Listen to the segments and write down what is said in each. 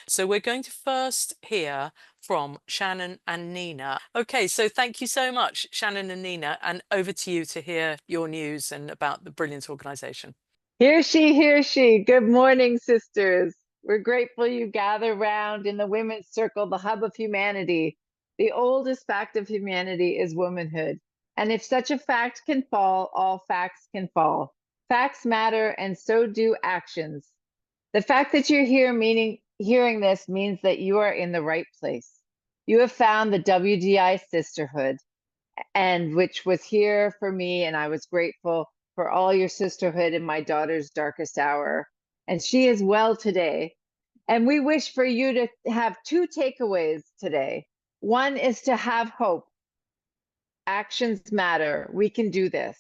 So we're going to first hear from Shannon and Nina. Okay, so thank you so much, Shannon and Nina, and over to you to hear your news and about the brilliant organisation. Here she. Good morning, sisters. We're grateful you gather round in the women's circle, the hub of humanity. The oldest fact of humanity is womanhood. And if such a fact can fall, all facts can fall. Facts matter, and so do actions. The fact that you're here hearing this means that you are in the right place. You have found the WDI sisterhood, and which was here for me, and I was grateful for all your sisterhood in my daughter's darkest hour. And she is well today. And we wish for you to have two takeaways today. One is to have hope. Actions matter. We can do this.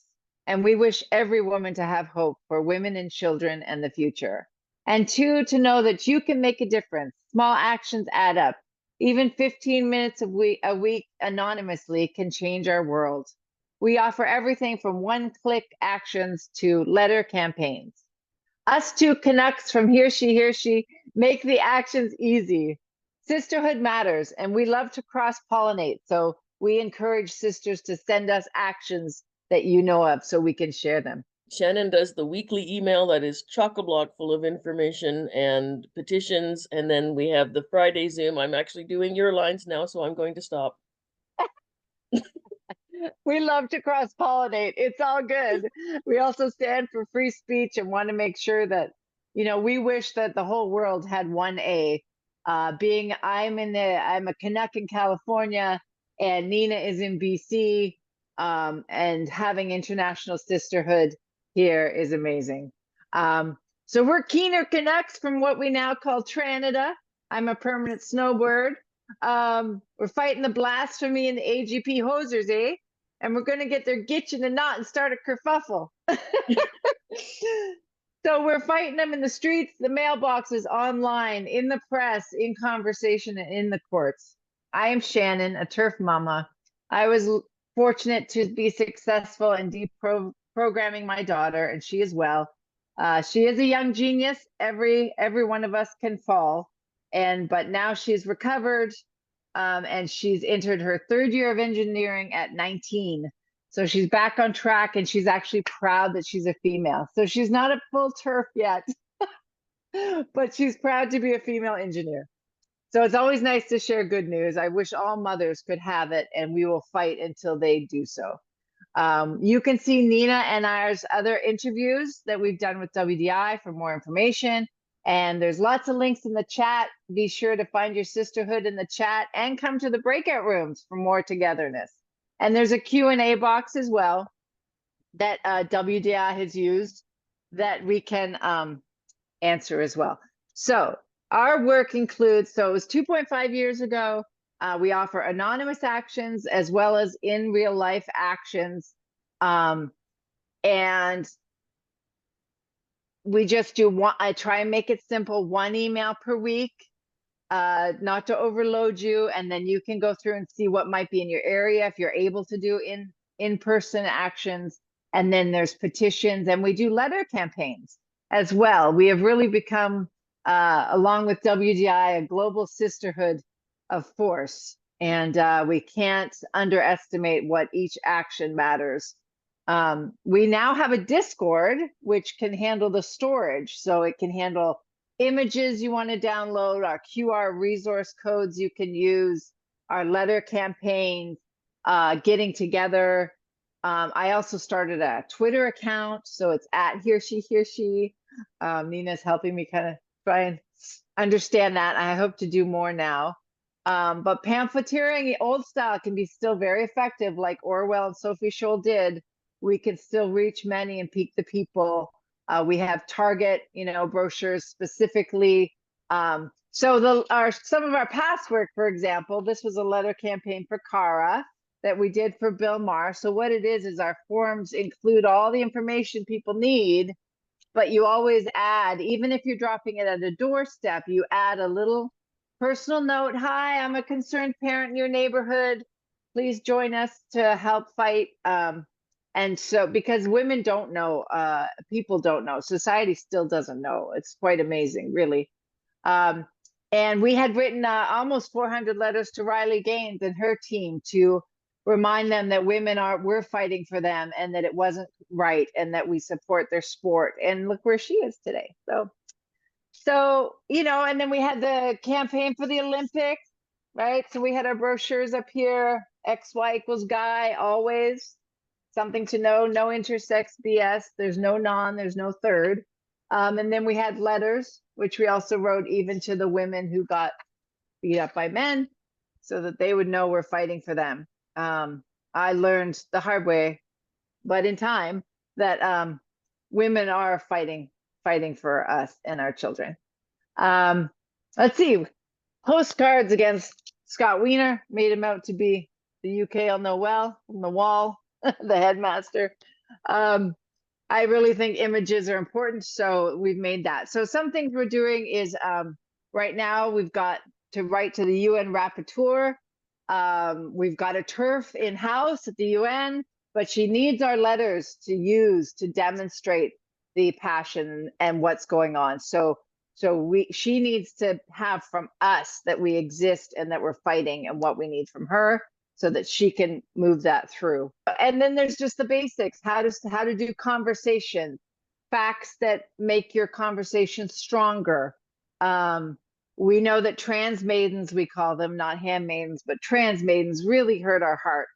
And we wish every woman to have hope for women and children and the future. And two, to know that you can make a difference. Small actions add up. Even 15 minutes a week anonymously can change our world. We offer everything from one-click actions to letter campaigns. Us two Canucks from HearSheHearShe make the actions easy. Sisterhood matters, and we love to cross-pollinate, so we encourage sisters to send us actions that you know of so we can share them. Shannon does the weekly email that is chock-a-block full of information and petitions, and then we have the Friday Zoom. I'm actually doing your lines now, so I'm going to stop. We love to cross-pollinate. It's all good. We also stand for free speech and want to make sure that, we wish that the whole world had one A. I'm a Canuck in California, and Nina is in BC, and having international sisterhood here is amazing. So we're keener Canucks from what we now call Tranada. I'm a permanent snowbird. We're fighting the blasphemy and the AGP hosers, eh? And we're going to get their gitch in a knot and start a kerfuffle. So we're fighting them in the streets, the mailboxes, online, in the press, in conversation, and in the courts. I am Shannon, a turf mama. I was fortunate to be successful in deprogramming my daughter, and she is well. She is a young genius. Every one of us can fall, but now she's recovered. And she's entered her third year of engineering at 19. So she's back on track, and she's actually proud that she's a female. So she's not a full turf yet, but she's proud to be a female engineer. So it's always nice to share good news. I wish all mothers could have it, and we will fight until they do so. You can see Nina and ours other interviews that we've done with WDI for more information. And there's lots of links in the chat. Be sure to find your sisterhood in the chat and come to the breakout rooms for more togetherness. And there's a Q&A box as well that WDI has used that we can answer as well. So our work includes, so it was 2.5 years ago. We offer anonymous actions as well as in real life actions. And we just do one. I try and make it simple, one email per week, not to overload you. And then you can go through and see what might be in your area if you're able to do in-person actions. And then there's petitions, and we do letter campaigns as well. We have really become, along with WDI, a global sisterhood of force. And we can't underestimate what each action matters. We now have a Discord, which can handle the storage. So it can handle images you want to download, our QR resource codes you can use, our letter campaigns, getting together. I also started a Twitter account, so it's at HearSheHearShe. Nina's helping me kind of try and understand that. I hope to do more now. But pamphleteering, old style, can be still very effective, like Orwell and Sophie Scholl did. We can still reach many and peak the people. We have target, brochures specifically. So some of our past work, for example, this was a letter campaign for Cara that we did for Bill Maher. So what it is our forms include all the information people need, but you always add, even if you're dropping it at a doorstep, you add a little personal note. Hi, I'm a concerned parent in your neighborhood. Please join us to help fight. And so, because women don't know, people don't know, society still doesn't know. It's quite amazing, really. And we had written almost 400 letters to Riley Gaines and her team to remind them that we're fighting for them and that it wasn't right and that we support their sport. And look where she is today. So, you know, and then we had the campaign for the Olympics, right? So we had our brochures up here, XY equals guy, always. Something to know, no intersex BS. There's no non, there's no third. And then we had letters, which we also wrote even to the women who got beat up by men so that they would know we're fighting for them. I learned the hard way, but in time, that women are fighting for us and our children. Let's see, postcards against Scott Wiener, made him out to be the UK I'll know well, from the wall, the headmaster. I really think images are important, so we've made that. So some things we're doing is right now we've got to write to the UN rapporteur. We've got a turf in-house at the UN, but she needs our letters to use to demonstrate the passion and what's going on. So she needs to have from us that we exist and that we're fighting and what we need from her so that she can move that through. And then there's just the basics, how to do conversation, facts that make your conversation stronger. We know that trans maidens, we call them, not handmaidens, but trans maidens really hurt our heart.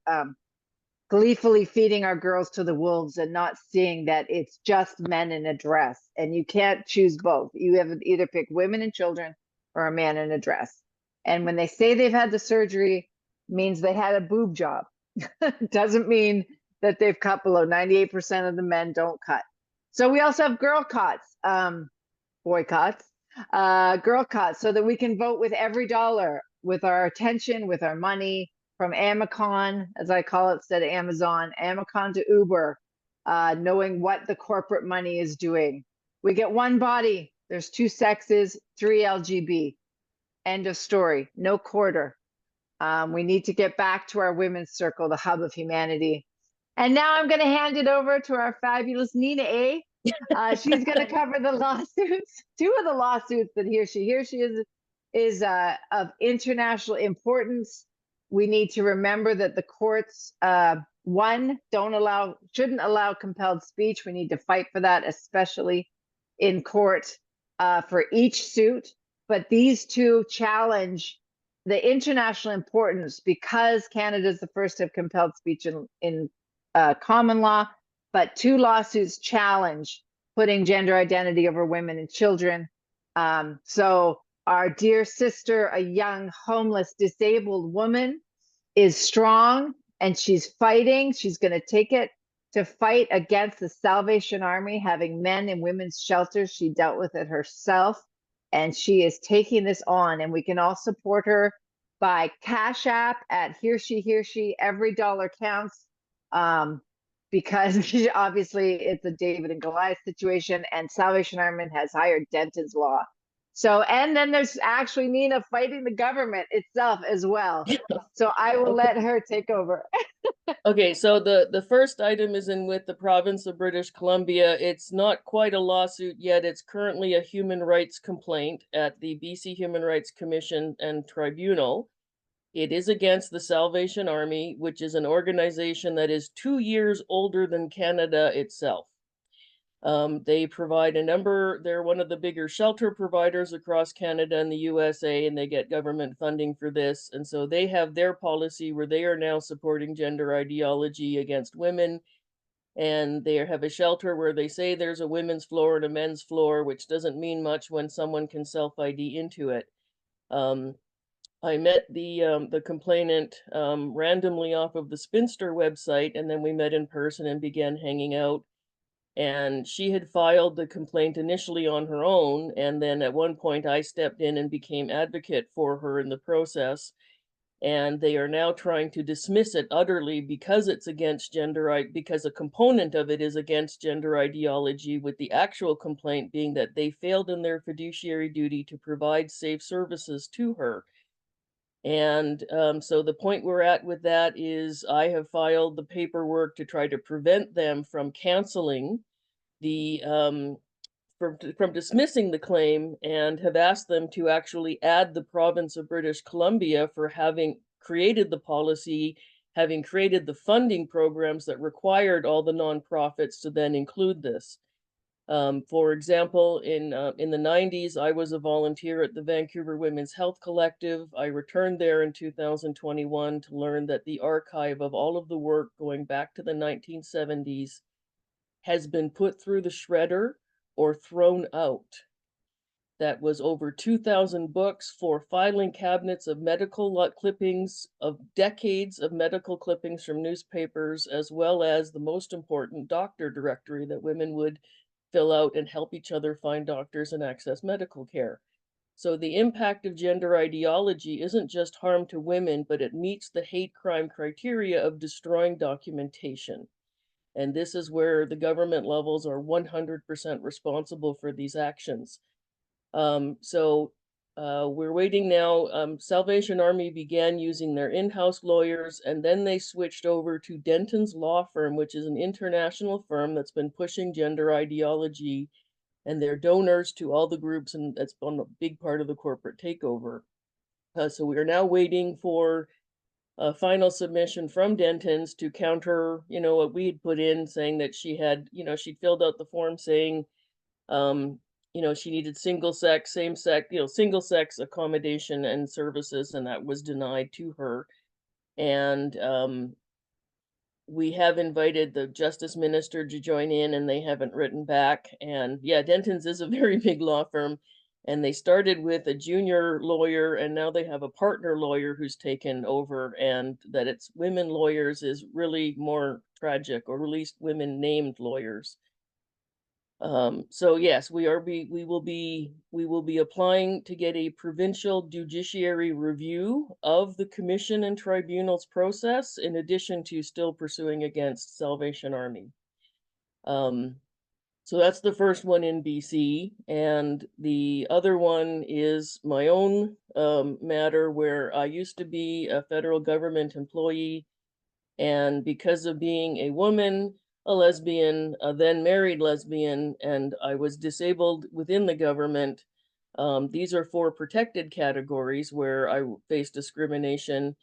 Gleefully feeding our girls to the wolves and not seeing that it's just men in a dress, and you can't choose both. You have to either pick women and children or a man in a dress. And when they say they've had the surgery, means they had a boob job. Doesn't mean that they've cut below. 98% of the men don't cut. So we also have girl cots, boycotts, girl cots, so that we can vote with every dollar, with our attention, with our money, from Amazon, as I call it, instead of Amazon, Amazon to Uber, knowing what the corporate money is doing. We get one body, there's two sexes, 3 LGB. End of story, no quarter. We need to get back to our women's circle, the hub of humanity. And now I'm going to hand it over to our fabulous Nina A. She's going to cover the lawsuits, 2 of the lawsuits that HearSheHearShe is of international importance. We need to remember that the courts, one, shouldn't allow compelled speech. We need to fight for that, especially in court for each suit. But these 2 challenge the international importance because Canada is the first to have compelled speech in common law. But 2 lawsuits challenge putting gender identity over women and children. So our dear sister, a young, homeless, disabled woman, is strong and she's fighting. She's going to take it to fight against the Salvation Army, having men in women's shelters. She dealt with it herself, and she is taking this on. And we can all support her by Cash App at HearSheHearShe. Every dollar counts, because obviously it's a David and Goliath situation, and Salvation Army has hired Denton's Law. So, and then there's actually Nina fighting the government itself as well. So I will let her take over. Okay, so the first item is in with the province of British Columbia. It's not quite a lawsuit yet. It's currently a human rights complaint at the BC Human Rights Commission and Tribunal. It is against the Salvation Army, which is an organization that is 2 years older than Canada itself. They provide they're one of the bigger shelter providers across Canada and the USA, and they get government funding for this. And so they have their policy where they are now supporting gender ideology against women. And they have a shelter where they say there's a women's floor and a men's floor, which doesn't mean much when someone can self-ID into it. I met the complainant randomly off of the Spinster website, and then we met in person and began hanging out. And she had filed the complaint initially on her own, and then at one point I stepped in and became advocate for her in the process. And they are now trying to dismiss it utterly because it's against because a component of it is against gender ideology, with the actual complaint being that they failed in their fiduciary duty to provide safe services to her. And so the point we're at with that is I have filed the paperwork to try to prevent them from canceling the from dismissing the claim, and have asked them to actually add the province of British Columbia for having created the policy, having created the funding programs that required all the nonprofits to then include this. For example, in the 90s, I was a volunteer at the Vancouver Women's Health Collective. I returned there in 2021 to learn that the archive of all of the work going back to the 1970s has been put through the shredder or thrown out. That was over 2,000 books, 4 filing cabinets of medical clippings, of decades of medical clippings from newspapers, as well as the most important doctor directory that women would fill out and help each other find doctors and access medical care. So the impact of gender ideology isn't just harm to women, but it meets the hate crime criteria of destroying documentation. And this is where the government levels are 100% responsible for these actions. We're waiting now. Salvation Army began using their in-house lawyers, and then they switched over to Denton's law firm, which is an international firm that's been pushing gender ideology, and they're donors to all the groups, and that's been a big part of the corporate takeover. So we are now waiting for a final submission from Denton's to counter, what we had put in, saying that she had, she'd filled out the form saying, she needed single sex, same sex, single sex accommodation and services, and that was denied to her. And we have invited the justice minister to join in, and they haven't written back. And yeah, Denton's is a very big law firm, and they started with a junior lawyer, and now they have a partner lawyer who's taken over. And that it's women lawyers is really more tragic, or at least women named lawyers. So yes, we will be applying to get a provincial judiciary review of the commission and tribunals process, in addition to still pursuing against Salvation Army. So that's the first one in BC, and the other one is my own matter, where I used to be a federal government employee, and because of being a woman, a lesbian, a then married lesbian, and I was disabled within the government. These are 4 protected categories where I face discrimination.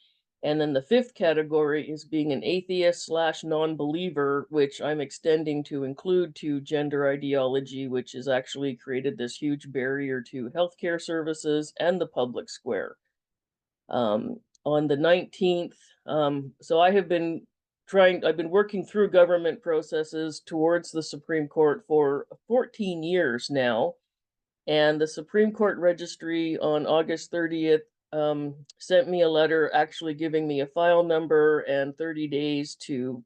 And then the 5th category is being an atheist / non-believer, which I'm extending to include to gender ideology, which has actually created this huge barrier to healthcare services and the public square. On the 19th, so I've been working through government processes towards the Supreme Court for 14 years now. And the Supreme Court Registry on August 30th sent me a letter actually giving me a file number and 30 days to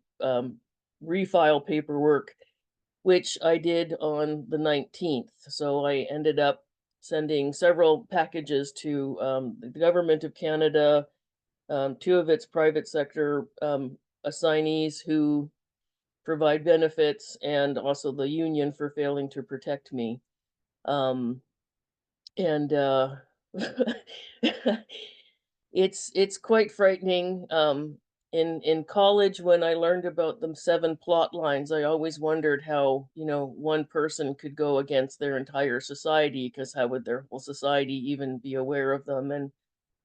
refile paperwork, which I did on the 19th. So I ended up sending several packages to the Government of Canada, 2 of its private sector assignees who provide benefits, and also the union for failing to protect me. It's quite frightening. In college, when I learned about the 7 plot lines, I always wondered how, one person could go against their entire society, because how would their whole society even be aware of them? And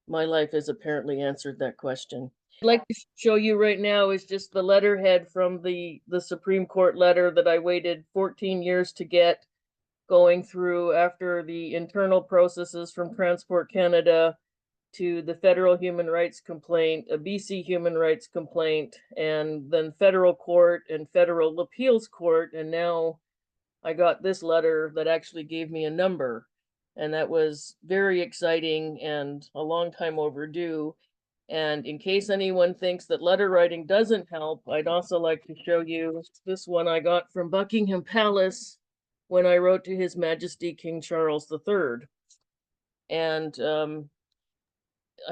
my life has apparently answered that question. I'd like to show you right now is just the letterhead from the Supreme Court letter that I waited 14 years to get, going through after the internal processes from Transport Canada to the federal human rights complaint, a BC human rights complaint, and then federal court and federal appeals court. And now I got this letter that actually gave me a number. And that was very exciting and a long time overdue. And in case anyone thinks that letter writing doesn't help, I'd also like to show you this one I got from Buckingham Palace when I wrote to His Majesty King Charles III. And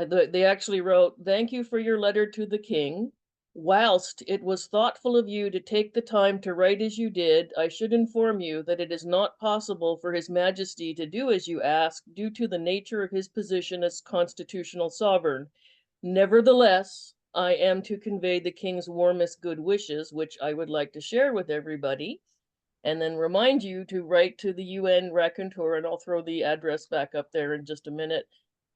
they actually wrote, "Thank you for your letter to the King. Whilst it was thoughtful of you to take the time to write as you did, I should inform you that it is not possible for His Majesty to do as you ask due to the nature of his position as constitutional sovereign. Nevertheless, I am to convey the King's warmest good wishes, which I would like to share with everybody. and then remind you to write to the UN Raconteur, and I'll throw the address back up there in just a minute.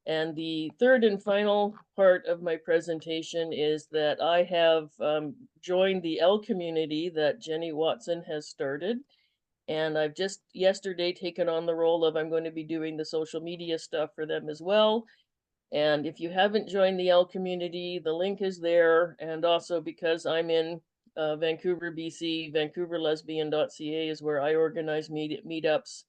And the third and final part of my presentation is that I have joined the L community that Jenny Watson has started. And I've just yesterday taken on the role of I'm going to be doing the social media stuff for them as well. And if you haven't joined the L community, the link is there. And also because I'm in Vancouver, BC, vancouverlesbian.ca is where I organize meetups,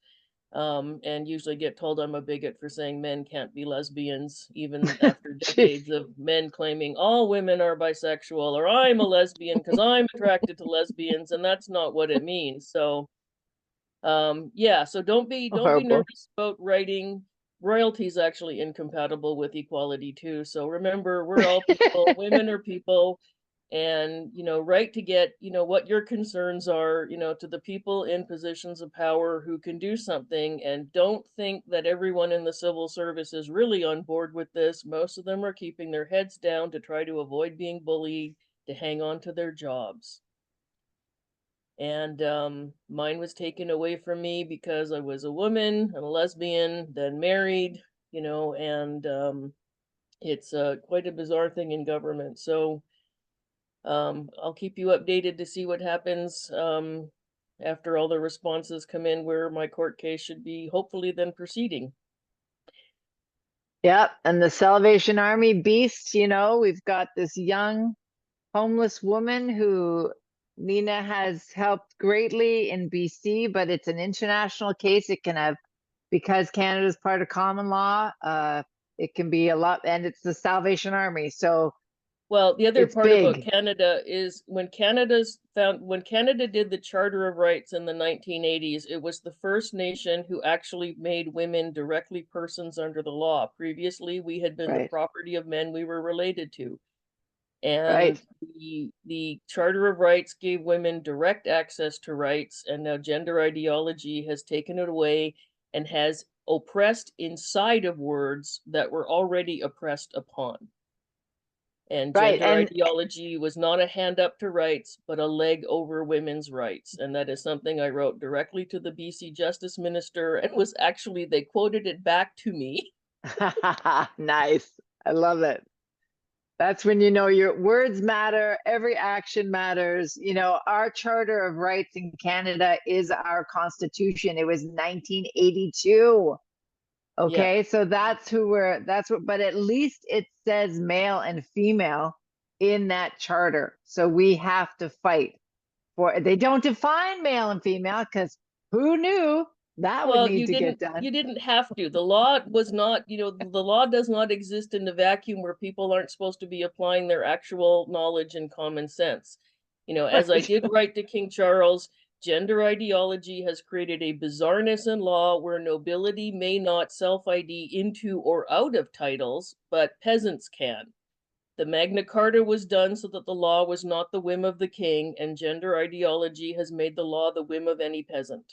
and usually get told I'm a bigot for saying men can't be lesbians, even after decades of men claiming all women are bisexual, or I'm a lesbian because I'm attracted to lesbians, and that's not what it means. So yeah, so don't be nervous about writing. Royalty is actually incompatible with equality too. So remember, we're all people, women are people, and write to get what your concerns are, to the people in positions of power who can do something. And don't think that everyone in the civil service is really on board with this. Most of them are keeping their heads down to try to avoid being bullied, to hang on to their jobs. And mine was taken away from me because I was a woman and a lesbian, then married, and it's quite a bizarre thing in government. So I'll keep you updated to see what happens after all the responses come in, where my court case should be hopefully then proceeding. Yep, and the Salvation Army beast, we've got this young homeless woman who Nina has helped greatly in BC, but it's an international case. It can have, because Canada is part of common law, it can be a lot, and it's the Salvation Army. So well, the other part big. about Canada is when Canada did the Charter of Rights in the 1980s, it was the first nation who actually made women directly persons under the law. Previously, we had been the property of men we were related to. And the Charter of Rights gave women direct access to rights, and now gender ideology has taken it away and has oppressed inside of words that were already oppressed upon. And gender ideology was not a hand up to rights, but a leg over women's rights. And that is something I wrote directly to the BC Justice Minister, and was actually, they quoted it back to me. Nice. I love it. That's when your words matter, every action matters. Our Charter of Rights in Canada is our Constitution. It was 1982. Okay, yeah. So that's what, but at least it says male and female in that charter. So we have to fight for, they don't define male and female, because who knew that would need to get done. You didn't have to. The law was not, the law does not exist in a vacuum where people aren't supposed to be applying their actual knowledge and common sense. As I did write to King Charles, gender ideology has created a bizarreness in law where nobility may not self-ID into or out of titles, but peasants can. The Magna Carta was done so that the law was not the whim of the king, and gender ideology has made the law the whim of any peasant.